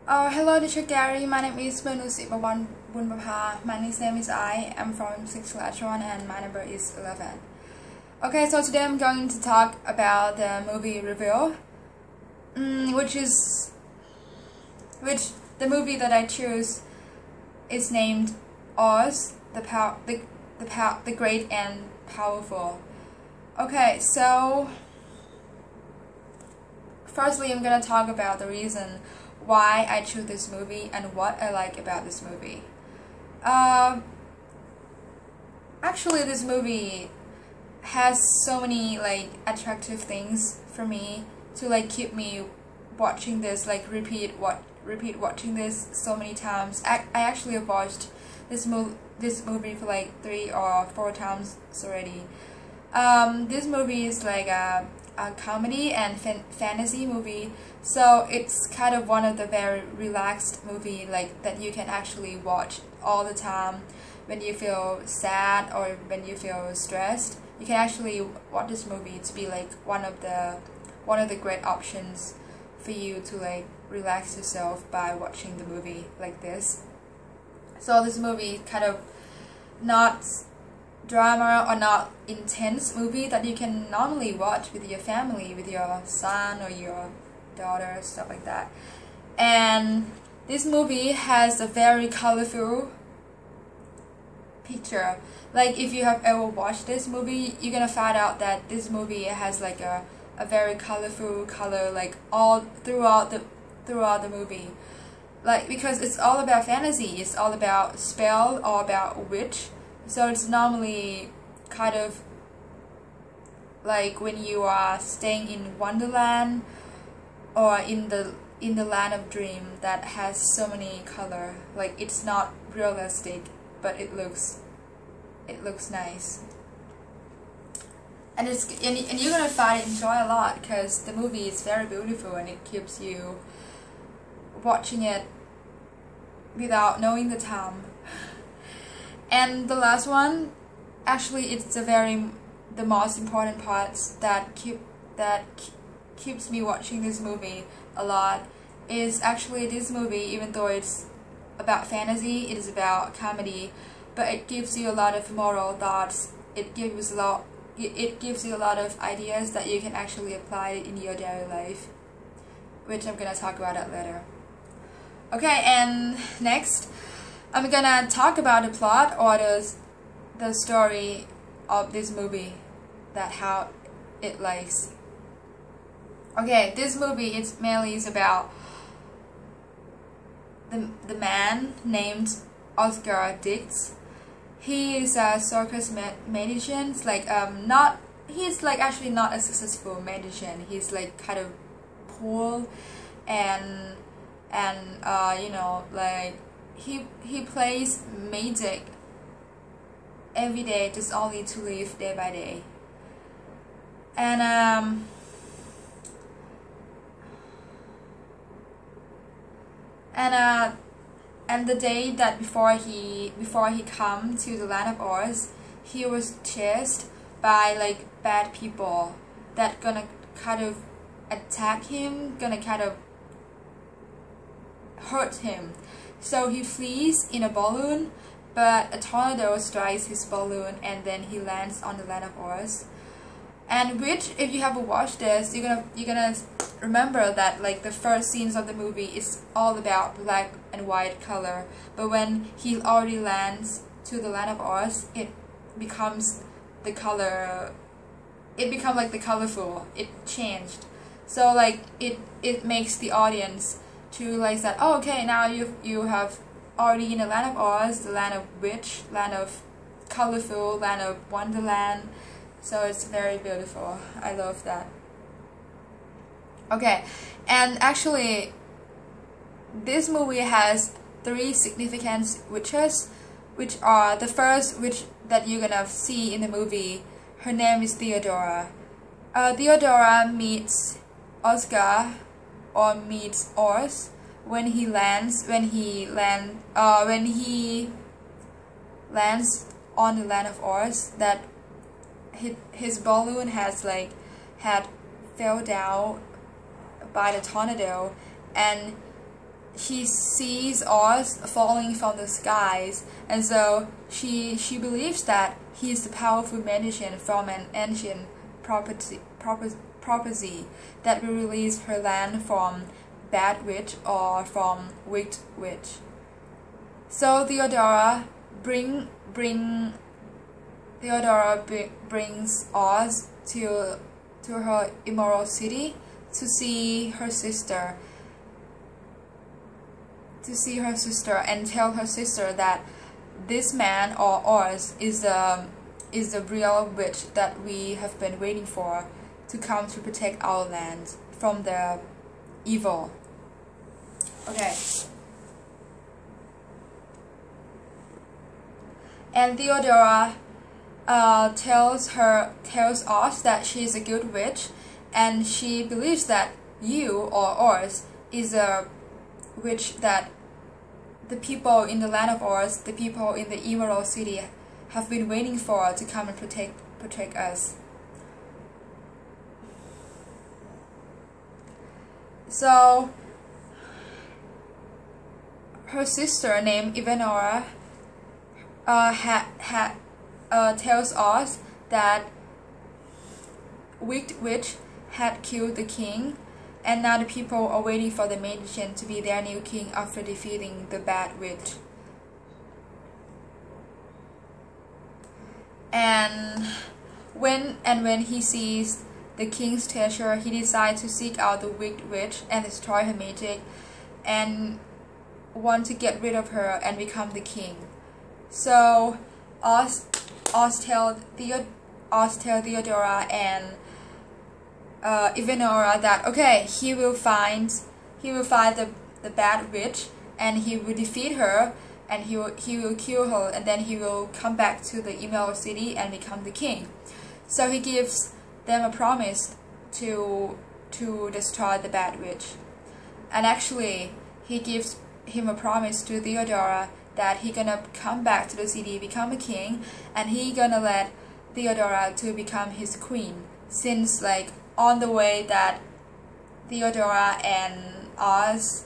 Hello, teacher Gary. My name is Punyanuch Bunbapa. My nickname is I. I'm from 6th class 1 and my number is 11. Okay, so today I'm going to talk about the movie review, which the movie that I choose is named Oz, the Great and Powerful. Okay, so firstly, I'm gonna talk about the reason why I choose this movie and what I like about this movie. Actually, this movie has so many attractive things for me to keep me watching this, repeat watching this so many times. I actually have watched this movie for 3 or 4 times already. This movie is a comedy and fantasy movie, so it's kind of one of the very relaxed movie that you can actually watch all the time when you feel sad or when you feel stressed. You can actually watch this movie to be one of the great options for you to relax yourself by watching the movie like this. So this movie kind of not drama or not intense movie that you can normally watch with your family, with your son or your daughter, stuff like that. And this movie has a very colorful picture. If you have ever watched this movie, you're gonna find out that this movie has a very colorful color all throughout the movie. Because it's all about fantasy, it's all about spell, all about witch. So it's normally kind of when you are staying in Wonderland or in the land of dream that has so many color. It's not realistic, but it looks nice. And you're gonna enjoy a lot because the movie is very beautiful and it keeps you watching it without knowing the time. And the last one, actually, it's the most important parts that keeps me watching this movie a lot. Is actually this movie, even though it's about fantasy, it is about comedy, but it gives you a lot of moral thoughts. It gives you a lot of ideas that you can actually apply in your daily life, which I'm gonna talk about that later. Okay, and next, I'm gonna talk about the plot or the story of this movie, how it likes. Okay, this movie is mainly about the man named Oscar Dix. He is a circus magician. He's actually not a successful magician. He's kind of poor and he plays magic every day just only to live day by day. And the day that before he come to the land of Oz, he was chased by bad people that gonna kind of attack him, gonna kind of hurt him. So he flees in a balloon, but a tornado strikes his balloon and then he lands on the land of Oz. And which, if you haven't watched this, you're gonna remember that the first scenes of the movie is all about black and white color, but when he already lands to the land of Oz, it becomes the color. It becomes the colorful. It changed. So it makes the audience to realize that, oh, okay, now you have already in the land of Oz, the land of witch, land of colorful, land of Wonderland. So it's very beautiful. I love that. Okay, and actually, this movie has 3 significant witches, which are the first witch that you're gonna see in the movie. Her name is Theodora. Theodora meets Oscar or meets Oz when he lands on the land of Oz. That his balloon had fell down by the tornado, and she sees Oz falling from the skies, and so she believes that he is the powerful magician from an ancient prophecy that will release her land from bad witch or from wicked witch. So Theodora brings Oz to her Emerald City to see her sister. And tell her sister that this man or Oz is the real witch that we have been waiting for to come to protect our land from the evil. Okay. And Theodora tells Oz that she is a good witch, and she believes that you or Oz is a witch that the people in the land of Oz, the people in the Emerald City, have been waiting for to come and protect us. So her sister named Ivanora tells us that wicked witch had killed the king, and now the people are waiting for the magician to be their new king after defeating the bad witch. And when he sees the king's treasure, he decides to seek out the wicked witch and destroy her magic, and want to get rid of her and become the king. So Oz tells Theodora and Ivanora that okay, he will find the bad witch, and he will defeat her, and he will kill her, and then he will come back to the Emerald City and become the king. So he gives them a promise to destroy the bad witch, and actually he gives him a promise to Theodora that he gonna come back to the city, become a king, and he gonna let Theodora to become his queen, since like on the way that Theodora and Oz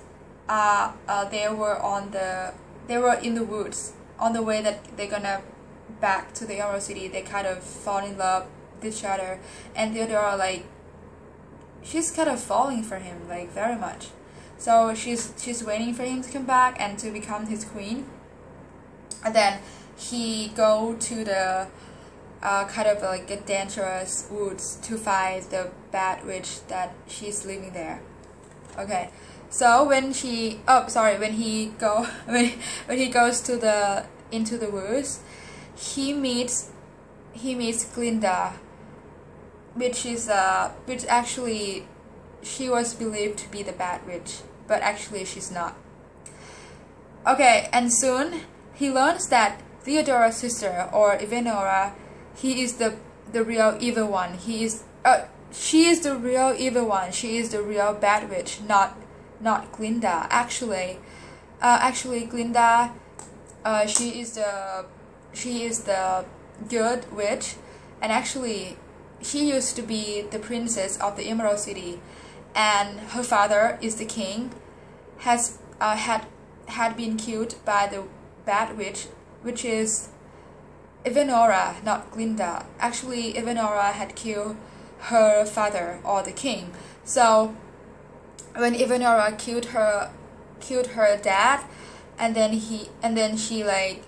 they were in the woods. On the way that they're gonna back to the Emerald City, they kind of fall in love with each other, and Theodora, like, she's kind of falling for him, like, very much. So she's waiting for him to come back and to become his queen. And then he go to the kind of like a dangerous woods to find the bad witch that she's living there. Okay, so when he goes to into the woods, he meets Glinda, which actually she was believed to be the bad witch, but actually she's not. Okay, and soon he learns that Theodora's sister, or Ivanora, he is the real evil one. She is the real evil one. She is the real bad witch, not Glinda. Actually, Glinda, she is the good witch, and actually, she used to be the princess of the Emerald City, and her father is the king. Had been killed by the bad witch, which is Ivanora, not Glinda. Actually, Ivanora had killed her father, or the king. So when Ivanora killed her dad, and then she like